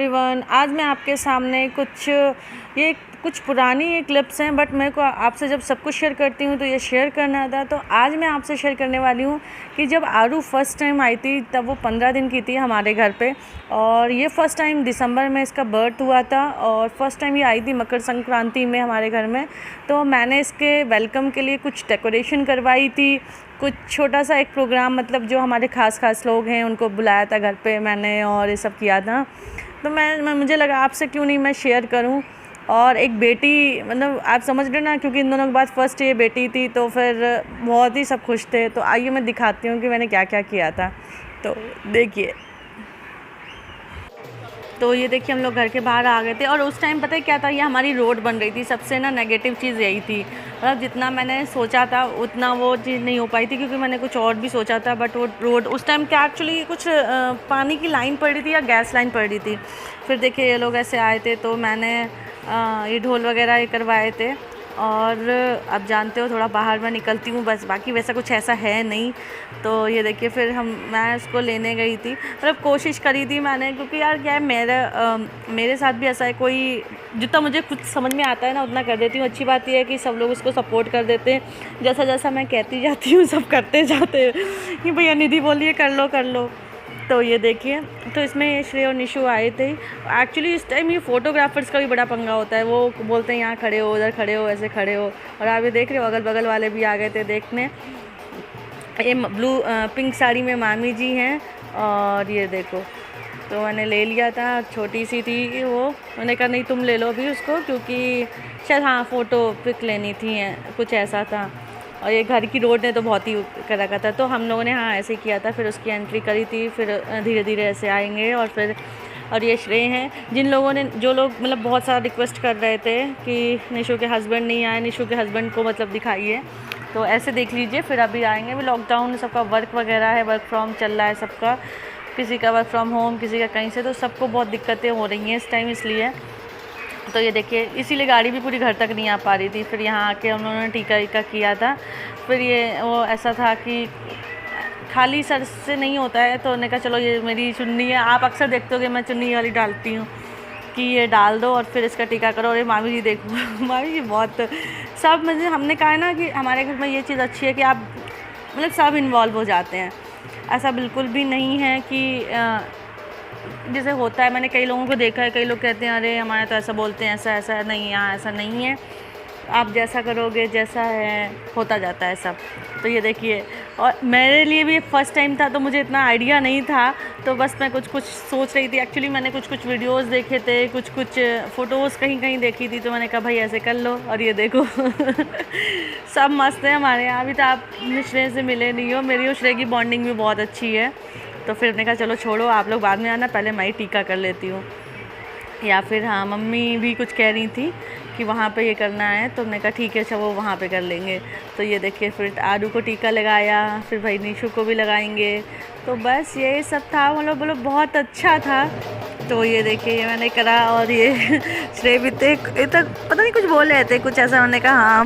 Everyone, आज मैं आपके सामने कुछ पुरानी क्लिप्स हैं, बट मेरे को आपसे जब सब कुछ शेयर करती हूँ तो ये शेयर करना था। तो आज मैं आपसे शेयर करने वाली हूँ कि जब आरू फर्स्ट टाइम आई थी तब वो 15 दिन की थी हमारे घर पे, और ये फ़र्स्ट टाइम दिसंबर में इसका बर्थ हुआ था और फर्स्ट टाइम ये आई थी मकर संक्रांति में हमारे घर में। तो मैंने इसके वेलकम के लिए कुछ डेकोरेशन करवाई थी, कुछ छोटा सा एक प्रोग्राम, मतलब जो हमारे ख़ास लोग हैं उनको बुलाया था घर पे मैंने और ये सब किया था। तो मुझे लगा आपसे क्यों नहीं मैं शेयर करूं। और एक बेटी, मतलब आप समझ रहे ना, क्योंकि इन दोनों के बाद फर्स्ट ये बेटी थी तो फिर बहुत ही सब खुश थे। तो आइए मैं दिखाती हूँ कि मैंने क्या क्या किया था। तो देखिए, तो ये देखिए हम लोग घर के बाहर आ गए थे और उस टाइम पता है क्या था, ये हमारी रोड बन रही थी। सबसे ना नेगेटिव चीज़ यही थी, मतलब जितना मैंने सोचा था उतना वो चीज़ नहीं हो पाई थी, क्योंकि मैंने कुछ और भी सोचा था। बट वो रोड उस टाइम क्या एक्चुअली कुछ पानी की लाइन पड़ रही थी या गैस लाइन पड़ रही थी। फिर देखिए ये लोग ऐसे आए थे तो मैंने ये ढोल वगैरह ये करवाए थे। और अब जानते हो थोड़ा बाहर मैं निकलती हूँ बस, बाकी वैसा कुछ ऐसा है नहीं। तो ये देखिए फिर मैं उसको लेने गई थी, मतलब कोशिश करी थी मैंने, क्योंकि यार क्या है मेरे साथ भी ऐसा है, कोई जितना मुझे कुछ समझ में आता है ना उतना कर देती हूँ। अच्छी बात यह है कि सब लोग उसको सपोर्ट कर देते हैं, जैसा जैसा मैं कहती जाती हूँ सब करते जाते हैं कि भैया निधि बोलिए कर लो। तो ये देखिए, तो इसमें श्रेय और निशु आए थे। एक्चुअली इस टाइम ये फ़ोटोग्राफर्स का भी बड़ा पंगा होता है, वो बोलते हैं यहाँ खड़े हो, उधर खड़े हो, ऐसे खड़े हो। और आप ये देख रहे हो अगल बगल वाले भी आ गए थे देखने। ये पिंक साड़ी में मामी जी हैं और ये देखो, तो मैंने ले लिया था, छोटी सी थी वो, मैंने कहा नहीं तुम ले लो अभी उसको, क्योंकि शायद हाँ फ़ोटो पिक लेनी थी, कुछ ऐसा था। और ये घर की रोड ने तो बहुत ही कर रखा था, तो हम लोगों ने हाँ ऐसे किया था। फिर उसकी एंट्री करी थी, फिर धीरे धीरे ऐसे आएंगे। और ये श्रेय हैं, जो लोग मतलब बहुत सारा रिक्वेस्ट कर रहे थे कि निशु के हस्बैंड नहीं आए, निशु के हस्बैंड को मतलब दिखाइए, तो ऐसे देख लीजिए। फिर अभी आएंगे, भी लॉकडाउन सबका वर्क वगैरह है, वर्क फ्रॉम चल रहा है सबका, किसी का वर्क फ्रॉम होम, किसी का कहीं से, तो सबको बहुत दिक्कतें हो रही हैं इस टाइम, इसलिए। तो ये देखिए, इसीलिए गाड़ी भी पूरी घर तक नहीं आ पा रही थी। फिर यहाँ आके हम लोगों ने टीका वीका किया था। फिर ये वो ऐसा था कि खाली सर से नहीं होता है, तो उन्होंने कहा चलो ये मेरी चुन्नी है, आप अक्सर देखते हो कि मैं चुन्नी वाली डालती हूँ, कि ये डाल दो और फिर इसका टीका करो। और ये मामी जी देखो मामी जी बहुत सब, मतलब हमने कहा है ना कि हमारे घर में ये चीज़ अच्छी है कि आप मतलब सब इन्वॉल्व हो जाते हैं। ऐसा बिल्कुल भी नहीं है कि जैसे होता है, मैंने कई लोगों को देखा है, कई लोग कहते हैं अरे हमारे तो ऐसा बोलते हैं, ऐसा नहीं, यहाँ ऐसा नहीं है, आप जैसा करोगे जैसा है होता जाता है सब। तो ये देखिए, और मेरे लिए भी फ़र्स्ट टाइम था तो मुझे इतना आइडिया नहीं था, तो बस मैं कुछ सोच रही थी। एक्चुअली मैंने कुछ वीडियोस देखे थे, कुछ फ़ोटोज़ कहीं देखी थी, तो मैंने कहा भाई ऐसे कर लो। और ये देखो सब मस्त है हमारे यहाँ। अभी तो आप श्रेय से मिले नहीं हो, मेरी और श्रेय की बॉन्डिंग भी बहुत अच्छी है। तो फिर मैंने कहा चलो छोड़ो, आप लोग बाद में आना, पहले मैं ही टीका कर लेती हूँ। या फिर हाँ, मम्मी भी कुछ कह रही थी कि वहाँ पे ये करना है, तो हमने कहा ठीक है चलो वो वहाँ पे कर लेंगे। तो ये देखिए, फिर आरू को टीका लगाया, फिर भाई निशु को भी लगाएंगे। तो बस यही सब था, बोलो बहुत अच्छा था। तो ये देखिए ये मैंने करा, और ये श्रेय भी थे, ये तक पता नहीं कुछ बोल रहे थे कुछ ऐसा, मैंने कहा हाँ।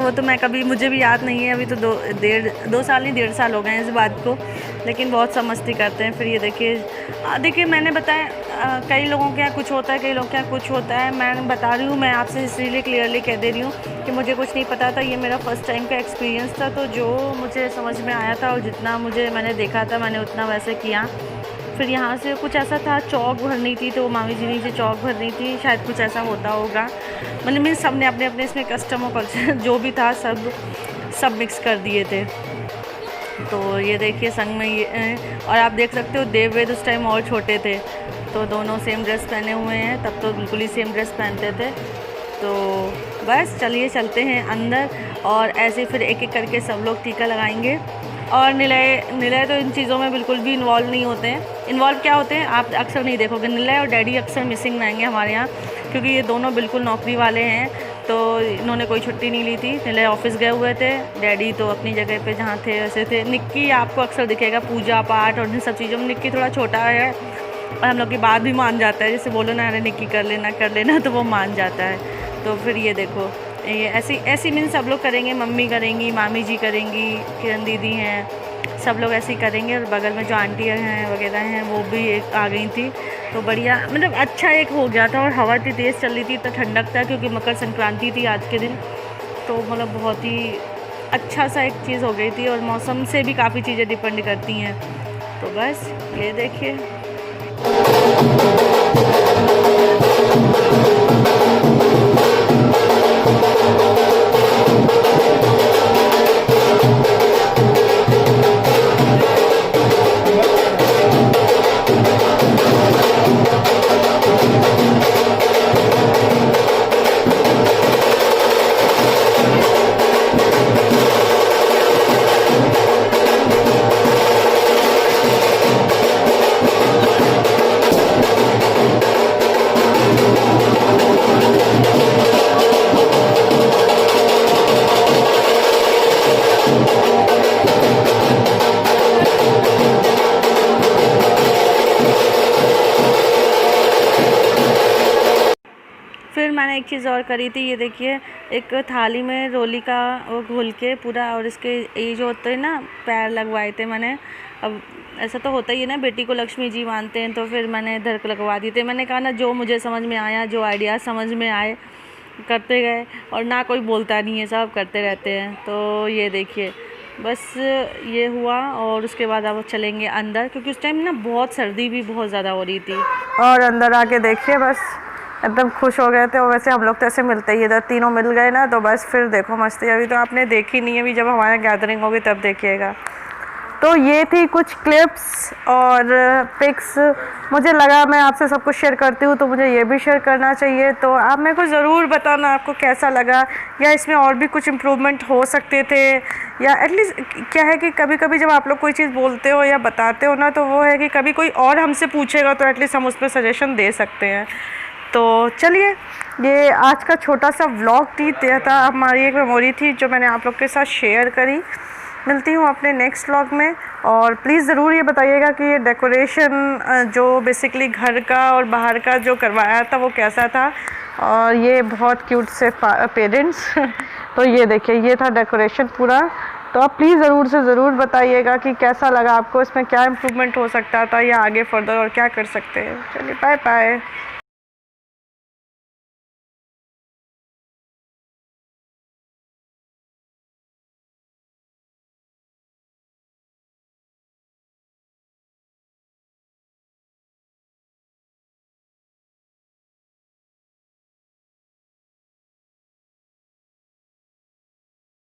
वो तो मैं कभी, मुझे भी याद नहीं है, अभी तो 2 साल नहीं 1.5 साल हो गए हैं इस बात को, लेकिन बहुत सब मस्ती करते हैं। फिर ये देखिए मैंने बताया, कई लोगों के यहाँ कुछ होता है, कई लोगों के यहाँ कुछ होता है। मैं बता रही हूँ, मैं आपसे इसलिए क्लियरली कह दे रही हूँ कि मुझे कुछ नहीं पता था, ये मेरा फ़र्स्ट टाइम का एक्सपीरियंस था। तो जो मुझे समझ में आया था और जितना मैंने देखा था, मैंने उतना वैसे किया। फिर यहाँ से कुछ ऐसा था, चौक भरनी थी, तो मामी जी नीचे चौक भरनी थी, शायद कुछ ऐसा होता होगा। मतलब मीन्स सब ने अपने इसमें कस्टम और कल्चर जो भी था सब मिक्स कर दिए थे। तो ये देखिए संग में ये, और आप देख सकते हो देववेद उस टाइम और छोटे थे, तो दोनों सेम ड्रेस पहने हुए हैं, तब तो बिल्कुल ही सेम ड्रेस पहनते थे। तो बस चलिए चलते हैं अंदर, और ऐसे फिर एक एक करके सब लोग टीका लगाएंगे। और निलय तो इन चीज़ों में बिल्कुल भी इन्वॉल्व नहीं होते हैं। इन्वॉल्व क्या होते हैं आप अक्सर नहीं देखोगे, निलय और डैडी अक्सर मिसिंग रहेंगे हमारे यहाँ, क्योंकि ये दोनों बिल्कुल नौकरी वाले हैं। तो इन्होंने कोई छुट्टी नहीं ली थी, निलय ऑफिस गए हुए थे, डैडी तो अपनी जगह पे जहाँ थे वैसे थे। निक्की आपको अक्सर दिखेगा पूजा पाठ और इन सब चीज़ों में, निक्की थोड़ा छोटा है और हम लोग की बात भी मान जाता है, जैसे बोलो ना अरे निक्की कर लेना तो वो मान जाता है। तो फिर ये देखो, ये ऐसी मीन सब लोग करेंगे, मम्मी करेंगी, मामी जी करेंगी, किरण दीदी हैं, सब लोग ऐसे ही करेंगे। और बगल में जो आंटी हैं वगैरह हैं वो भी आ गई थी। तो बढ़िया, मतलब अच्छा एक हो गया था। और हवा इतनी तेज़ चल रही थी, इतना ठंडक था क्योंकि मकर संक्रांति थी आज के दिन, तो मतलब बहुत ही अच्छा सा एक चीज़ हो गई थी। और मौसम से भी काफ़ी चीज़ें डिपेंड करती हैं। तो बस ये देखिए। फिर मैंने एक चीज़ और करी थी, ये देखिए। एक थाली में रोली का वो घोल के पूरा, और इसके ये जो होते हैं ना पैर लगवाए थे मैंने। अब ऐसा तो होता ही है ना, बेटी को लक्ष्मी जी मानते हैं, तो फिर मैंने इधर लगवा दिए थे। मैंने कहा ना, जो मुझे समझ में आया, जो आइडिया समझ में आए करते गए, और ना कोई बोलता नहीं है, सब करते रहते हैं। तो ये देखिए, बस ये हुआ। और उसके बाद अब चलेंगे अंदर, क्योंकि उस टाइम ना बहुत सर्दी भी बहुत ज़्यादा हो रही थी। और अंदर आके देखिए, बस एकदम खुश हो गए थे। और वैसे हम लोग तो ऐसे मिलते ही इधर, तीनों मिल गए ना, तो बस फिर देखो मस्ती। अभी तो आपने देखी नहीं है, अभी जब हमारा गैदरिंग होगी तब देखिएगा। तो ये थी कुछ क्लिप्स और पिक्स। मुझे लगा मैं आपसे सब कुछ शेयर करती हूँ, तो मुझे ये भी शेयर करना चाहिए। तो आप मेरे को ज़रूर बताना आपको कैसा लगा, या इसमें और भी कुछ इम्प्रूवमेंट हो सकते थे, या एटलीस्ट क्या है कि कभी कभी जब आप लोग कोई चीज़ बोलते हो या बताते हो ना, तो वो है कि कभी कोई और हमसे पूछेगा तो एटलीस्ट हम उस पर सजेशन दे सकते हैं। तो चलिए, ये आज का छोटा सा व्लॉग था, हमारी एक मेमोरी थी जो मैंने आप लोग के साथ शेयर करी। मिलती हूँ अपने नेक्स्ट व्लॉग में। और प्लीज़ ज़रूर ये बताइएगा कि ये डेकोरेशन जो बेसिकली घर का और बाहर का जो करवाया था वो कैसा था। और ये बहुत क्यूट से पेरेंट्स तो ये देखिए, ये था डेकोरेशन पूरा। तो आप प्लीज़ ज़रूर से ज़रूर बताइएगा कि कैसा लगा आपको, इसमें क्या इम्प्रूवमेंट हो सकता था, या आगे फर्दर और क्या कर सकते हैं। चलिए, बाय बाय।